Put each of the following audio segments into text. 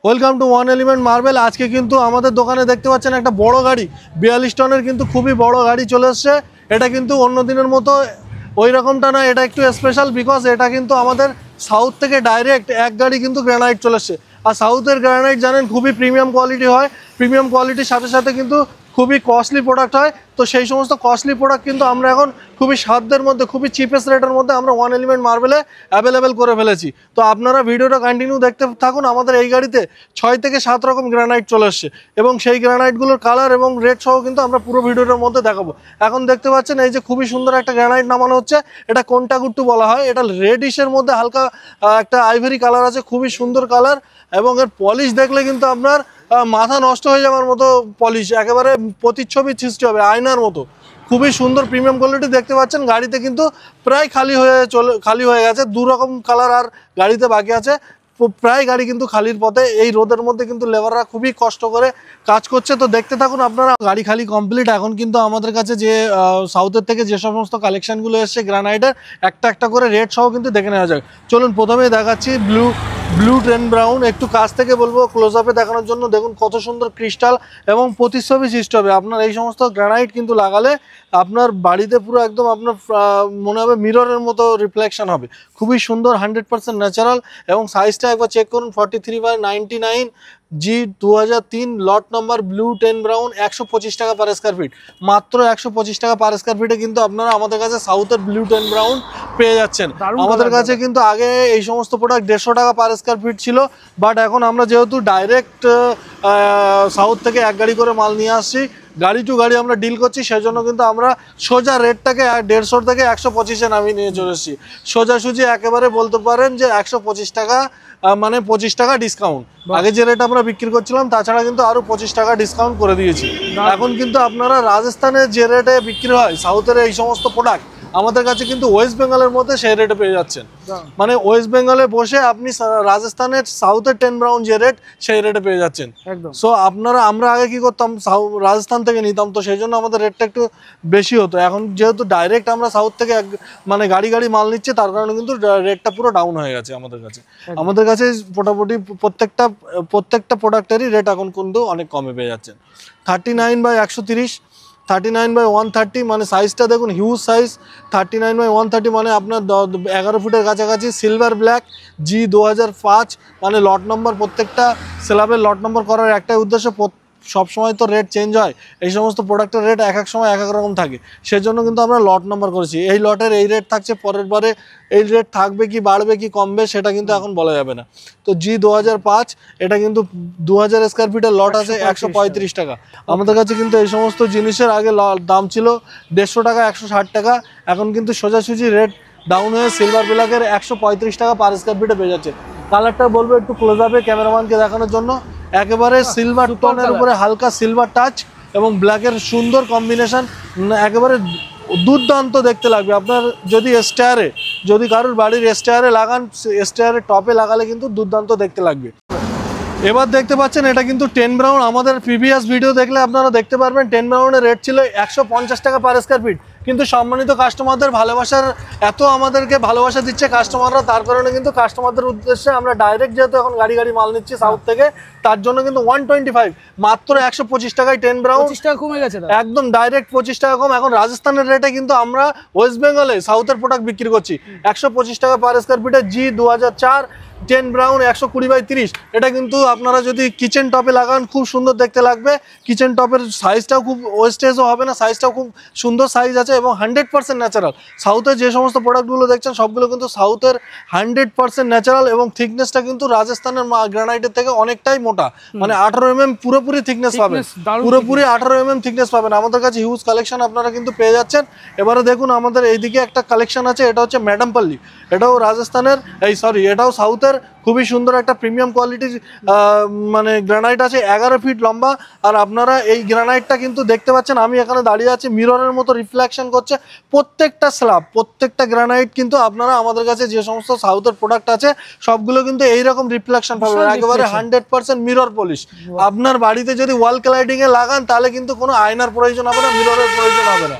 Welcome to one element marble. আজকে কিন্তু আমাদের দোকানে দেখতে পাচ্ছেন একটা বড় গাড়ি 42 টনের কিন্তু খুবই বড় গাড়ি চলে এসছে। এটা কিন্তু অন্য দিনের মতো ওই রকমটা না, এটা একটু স্পেশাল বিকজ এটা কিন্তু আমাদের সাউথ থেকে ডাইরেক্ট এক গাড়ি কিন্তু গ্রানাইট চলে এসছে। আর সাউথের গ্রানাইট জানেন খুবই প্রিমিয়াম কোয়ালিটি হয়, প্রিমিয়াম কোয়ালিটির সাথে সাথে কিন্তু খুবই কস্টলি প্রোডাক্ট হয়। তো সেই সমস্ত কস্টলি প্রোডাক্ট কিন্তু আমরা এখন খুবই সাধ্যের মধ্যে, খুবই চিপেস্ট রেটের মধ্যে আমরা ওয়ান এলিমেন্ট মার্বেলে অ্যাভেলেবেল করে ফেলেছি। তো আপনারা ভিডিওটা কন্টিনিউ দেখতে থাকুন। আমাদের এই গাড়িতে 6 থেকে 7 রকম গ্রানাইট চলে এসছে এবং সেই গ্রানাইটগুলোর কালার এবং রেট সহ কিন্তু আমরা পুরো ভিডিওটার মধ্যে দেখাবো। এখন দেখতে পাচ্ছেন এই যে খুবই সুন্দর একটা গ্রানাইট নামানো হচ্ছে, এটা কোন্টাগুট্টু বলা হয়। এটা রেডিশের মধ্যে হালকা একটা আইভরি কালার আছে, খুবই সুন্দর কালার এবং এর পলিশ দেখলে কিন্তু আপনার মাথা নষ্ট হয়ে যাওয়ার মতো পলিশ, একেবারে প্রতিচ্ছবি সৃষ্টি হবে আয়নার মতো। খুবই সুন্দর প্রিমিয়াম কোয়ালিটি দেখতে পাচ্ছেন। গাড়িতে কিন্তু প্রায় খালি হয়ে গেছে, 2 রকম কালার আর গাড়িতে বাকি আছে। প্রায় গাড়ি কিন্তু খালির পথে। এই রোদের মধ্যে কিন্তু লেবাররা খুবই কষ্ট করে কাজ করছে। তো দেখতে থাকুন আপনারা। গাড়ি খালি কমপ্লিট। এখন কিন্তু আমাদের কাছে যে সাউথের থেকে যে সমস্ত কালেকশনগুলো এসছে গ্রানাইটের, একটা একটা করে রেট সহ কিন্তু দেখে নেওয়া যায়। চলুন প্রথমেই দেখাচ্ছি ব্লু টেন ব্রাউন। একটু কাছ থেকে বলবো ক্লোজ আপে দেখানোর জন্য। দেখুন কত সুন্দর ক্রিস্টাল এবং প্রতিচ্ছবি সৃষ্টি হবে। আপনার এই সমস্ত গ্রানাইট কিন্তু লাগালে আপনার বাড়িতে পুরো একদম আপনার মনে হবে মিররের মতো রিফ্লেকশন হবে। খুবই সুন্দর, 100% ন্যাচারাল এবং সাইজটা একবার চেক করুন। 43/99 G 2003 lot number blue ten brown. 125 টাকা পার স্কোয়ার ফিট, মাত্র 125 টাকা পার স্কোয়ার ফিটে কিন্তু আপনারা আমাদের কাছে সাউথের ব্লু টেন ব্রাউন পেয়ে যাচ্ছেন। আমাদের কাছে কিন্তু আগে এই সমস্ত প্রোডাক্ট 150 টাকা পার স্কোয়ার ফিট ছিল, বাট এখন আমরা যেহেতু ডাইরেক্ট সাউথ থেকে এক গাড়ি করে মাল নিয়ে আসছি, গাড়ি টু গাড়ি আমরা ডিল করছি, সেজন্য কিন্তু আমরা সোজা রেটটাকে 150 থেকে 125-এ নামিয়ে নিয়ে চলে এসেছি। সোজাসুজি একেবারে বলতে পারেন যে 125 টাকা, মানে 25 টাকা ডিসকাউন্ট। আগে যে রেট আমরা বিক্রি করছিলাম তাছাড়া কিন্তু আরো 25 টাকা ডিসকাউন্ট করে দিয়েছি। এখন কিন্তু আপনারা রাজস্থানে যে রেটে বিক্রি হয় সাউথের এই সমস্ত প্রোডাক্ট, আমাদের কাছে কিন্তু ওয়েস্ট বেঙ্গলের মধ্যে সেই রেটে পেয়ে যাচ্ছেন। মানে ওয়েস্ট বেঙ্গলে বসে আপনি রাজস্থানের সাউথের টেন ব্রাউন যে রেট, সেই রেটে পেয়ে যাচ্ছেন। সো আমরা আগে কি করতাম, রাজস্থান থেকে নিতাম, তো সেই জন্য আমাদের রেটটা একটু বেশি হতো। এখন যেহেতু ডাইরেক্ট আমরা সাউথ থেকে মানে গাড়ি মাল নিচ্ছে, তার কারণে কিন্তু রেটটা পুরো ডাউন হয়ে গেছে আমাদের কাছে। আমাদের কাছে মোটামুটি প্রত্যেকটা প্রোডাক্টেরই রেট এখন কিন্তু অনেক কমে পেয়ে যাচ্ছেন। 39/130, 39/130, মানে সাইজটা দেখুন হিউজ সাইজ। 39/130 মানে আপনার 11 ফুটের কাছাকাছি। সিলভার ব্ল্যাক G 2005, মানে লট নম্বর, প্রত্যেকটা স্ল্যাবের লট নম্বর করার একটাই উদ্দেশ্য। সবসময় তো রেট চেঞ্জ হয়, এই সমস্ত প্রোডাক্টের রেট এক এক সময় এক এক রকম থাকে, সেজন্য কিন্তু আমরা লট নাম্বার করেছি। এই লটের এই রেট থাকছে, পরের বারে এই রেট থাকবে কি বাড়বে কি কমবে সেটা কিন্তু এখন বলা যাবে না। তো G 2005, এটা কিন্তু 2000 স্কোয়ার ফিটের লট আছে, 135 টাকা। আমাদের কাছে কিন্তু এই সমস্ত জিনিসের আগে দাম ছিল 150 টাকা, 160 টাকা। এখন কিন্তু সোজাসুজি রেট ডাউন হয়ে সিলভার ব্ল্যাকের 135 টাকা পার স্কোয়ার ফিটে পেয়ে যাচ্ছে। কালারটা বলবো একটু ক্লোজ আপে ক্যামেরাম্যানকে দেখানোর জন্য। একেবারে সিলভার টোনের উপরে হালকা সিলভার টাচ এবং ব্ল্যাকের সুন্দর কম্বিনেশন, একেবারে দুর্দান্ত দেখতে লাগবে। আপনার যদি কারোর বাড়ির স্টেয়ারে লাগান, স্টেয়ারের টপে লাগালে কিন্তু দুর্দান্ত দেখতে লাগবে। এবার দেখতে পাচ্ছেন এটা কিন্তু 10 ব্রাউন। আমাদের প্রিভিয়াস ভিডিও দেখলে আপনারা দেখতে পারবেন 10 ব্রাউনের রেট ছিল 150 টাকা পার স্কোয়ার ফিট। কিন্তু সম্মানিত কাস্টমারদের ভালোবাসার এত আমাদেরকে ভালোবাসা দিচ্ছে কাস্টমাররা, তার কারণে কিন্তু কাস্টমারদের উদ্দেশ্যে আমরা ডাইরেক্ট যেহেতু এখন গাড়ি মাল নিচ্ছি সাউথ থেকে, তার জন্য কিন্তু 125, মাত্র 125 টাকায় 10 ব্রাউন। 25 টাকা কমে গেছে, একদম ডাইরেক্ট 25 টাকা কম। এখন রাজস্থানের রেটে কিন্তু আমরা ওয়েস্ট বেঙ্গলে সাউথের প্রোডাক্ট বিক্রি করছি 125 টাকা পার স্কোয়ার ফিটে। G 2004 10 brown 120/30। এটা কিন্তু আপনারা যদি কিচেন টপে লাগান খুব সুন্দর দেখতে লাগবে। কিচেন টপের সাইজটাও খুব ওয়েস্টেজও হবে না, সাইজটাও খুব সুন্দর সাইজ আছে এবং 100% ন্যাচারাল। সাউথের যে সমস্ত প্রোডাক্টগুলো দেখছেন সবগুলো কিন্তু সাউথের 100% ন্যাচারাল এবং থিকনেসটা কিন্তু রাজস্থানের গ্রানাইটের থেকে অনেকটাই মোটা, মানে 18 mm পুরোপুরি থিকনেস পাবেন, পুরোপুরি 18 mm থিকনেস পাবেন। আমাদের কাছে হিউজ কালেকশন আপনারা কিন্তু পেয়ে যাচ্ছেন। এবারে দেখুন আমাদের এইদিকে একটা কালেকশন আছে, এটা হচ্ছে ম্যাডামপল্লি। এটাও রাজস্থানের, এটাও সাউথের খুবই সুন্দর একটা প্রিমিয়াম কোয়ালিটির মানে গ্রানাইট আছে, 11 ফিট লম্বা। আর আপনারা এই গ্রানাইটটা কিন্তু দেখতে পাচ্ছেন, আমি এখানে দাঁড়িয়ে আছি, মিররের মতো রিফ্লেকশন করছে প্রত্যেকটা স্ল্যাব, প্রত্যেকটা গ্রানাইট কিন্তু আপনারা আমাদের কাছে যে সমস্ত সাউথের প্রোডাক্ট আছে সবগুলো কিন্তু এইরকম রিফ্লেকশন পাবেন, একেবারে 100% মিরর পলিশ। আপনার বাড়িতে যদি ওয়াল ক্লাইডিং এ লাগান তাহলে কিন্তু কোনো আয়নার প্রয়োজন হবে না, মিররের প্রয়োজন হবে না,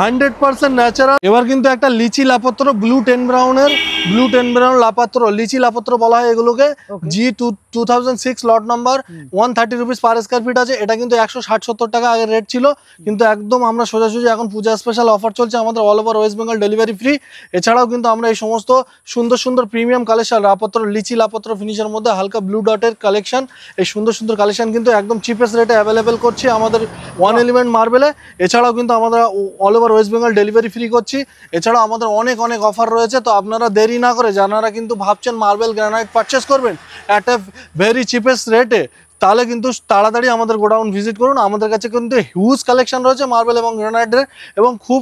100% ন্যাচারাল। এবার কিন্তু একটা লিচি লাপত্র ব্লু 10 ব্রাউনের ব্লু 10 ব্রাউন লাপাত্র, লিচি লাপাত্র বলা হয় এগুলোকে। G2006 lot number, 130 rupees per square feet আছে। এটা কিন্তু 160-70 টাকা আগে রেট ছিল, কিন্তু একদম আমরা সোজাসুজি এখন পূজা স্পেশাল অফার চলছে আমাদের, all over West Bengal delivery free. এছাড়াও কিন্তু আমরা এই সমস্ত সুন্দর সুন্দর প্রিমিয়াম কালেকশন লাপাত্র, লিচি লাপাত্র ফিনিশের মধ্যে হালকা ব্লু ডটের কালেকশন, এই সুন্দর সুন্দর কালেকশন কিন্তু একদম চিপেস্ট রেটে অ্যাভেলেবেল করছি আমাদের ওয়ান এলিমেন্ট মার্বেলে। এছাড়াও কিন্তু আমরা all over West Bengal delivery free করছি। এছাড়াও আমাদের অনেক অনেক অফার রয়েছে, তো আপনারা দেরি না করে, যারা কিন্তু ভাবছেন মার্বেল গ্রানাইট পারচেস করবেন অ্যাট এ ভেরি চিপেস্ট রেটে, তাহলে কিন্তু তাড়াতাড়ি আমাদের গোডাউন ভিজিট করুন। আমাদের কাছে কিন্তু হিউজ কালেকশন রয়েছে মার্বেল এবং গ্রানাইটের, এবং খুব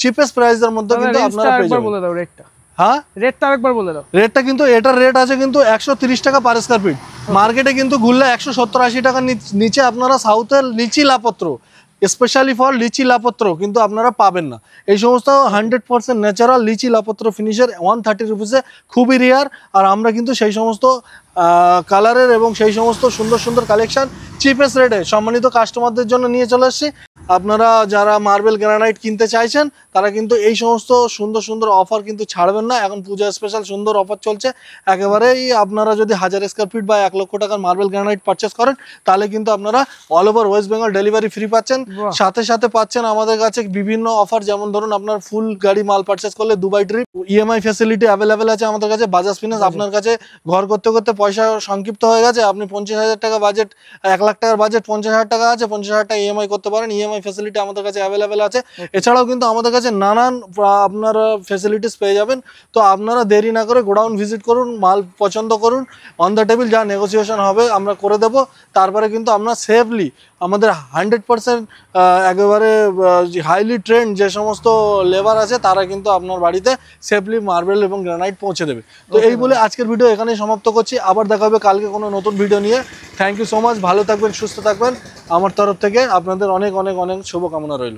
চিপেস্ট প্রাইসের মধ্যে কিন্তু আপনারা পেয়ে যাবেন। বলে দাও রেটটা। হ্যাঁ, রেটটা আরেকবার বলে দাও। রেটটা কিন্তু এটার রেট আছে কিন্তু 130 টাকা পার স্কয়ার ফিট। মার্কেটে কিন্তু ঘুরলে 170-80 টাকার নিচে আপনারা সাউথের লিচি লাপত্র, স্পেশালি ফর লিচি লাপত্র কিন্তু আপনারা পাবেন না। এই সমস্ত 100% ন্যাচারাল লিচি লাপত্র ফিনিশের 130 রুপিসে খুবই রেয়ার। আর আমরা কিন্তু সেই সমস্ত কালারের এবং সেই সমস্ত সুন্দর সুন্দর কালেকশন চিপেস্ট রেটে সম্মানিত কাস্টমারদের জন্য নিয়ে চলে আসছি। আপনারা যারা মার্বেল গ্রানাইট কিনতে চাইছেন তারা কিন্তু এই সমস্ত সুন্দর সুন্দর অফার কিন্তু ছাড়বেন না। এখন পূজা স্পেশাল সুন্দর অফার চলছে একেবারেই। আপনারা যদি 1000 স্কয়ার ফিট বা 1 লক্ষ টাকার মার্বেল গ্রানাইট পারচেস করেন, তাহলে কিন্তু আপনারা all over West Bengal delivery free পাচ্ছেন। সাথে সাথে পাচ্ছেন আমাদের কাছে বিভিন্ন অফার, যেমন ধরুন আপনার ফুল গাড়ি মাল পারচেস করলে Dubai trip, EMI facility available আছে আমাদের কাছে। বাজাজ ফিনান্স, আপনার কাছে ঘর করতে করতে পয়সা সংক্ষিপ্ত হয়ে গেছে, আপনি 50,000 টাকা বাজেট, 1 লাখ টাকার বাজেট, 50,000 টাকা আছে, 50,000 টাকা ইএমআই করতে পারেন। ইএমআই ফ্যাসিলিটি আমাদের কাছে অ্যাভেলেবেল আছে। এছাড়াও কিন্তু আমাদের কাছে নানান আপনারা ফ্যাসিলিটিস পেয়ে যাবেন। তো আপনারা দেরি না করে গোডাউন ভিজিট করুন, মাল পছন্দ করুন, অন দ্য টেবিল যা নেগোসিয়েশন হবে আমরা করে দেব। তারপরে কিন্তু আমরা সেফলি আমাদের 100% একেবারে হাইলি ট্রেন্ড যে সমস্ত লেবার আছে তারা কিন্তু আপনার বাড়িতে সেফলি মার্বেল এবং গ্রানাইট পৌঁছে দেবে। তো এই বলে আজকের ভিডিও এখানেই সমাপ্ত করছি। আবার দেখা হবে কালকে কোনো নতুন ভিডিও নিয়ে। থ্যাংক ইউ সো মাচ, ভালো থাকবেন, সুস্থ থাকবেন। আমার তরফ থেকে আপনাদের অনেক অনেক অনেক শুভকামনা রইল।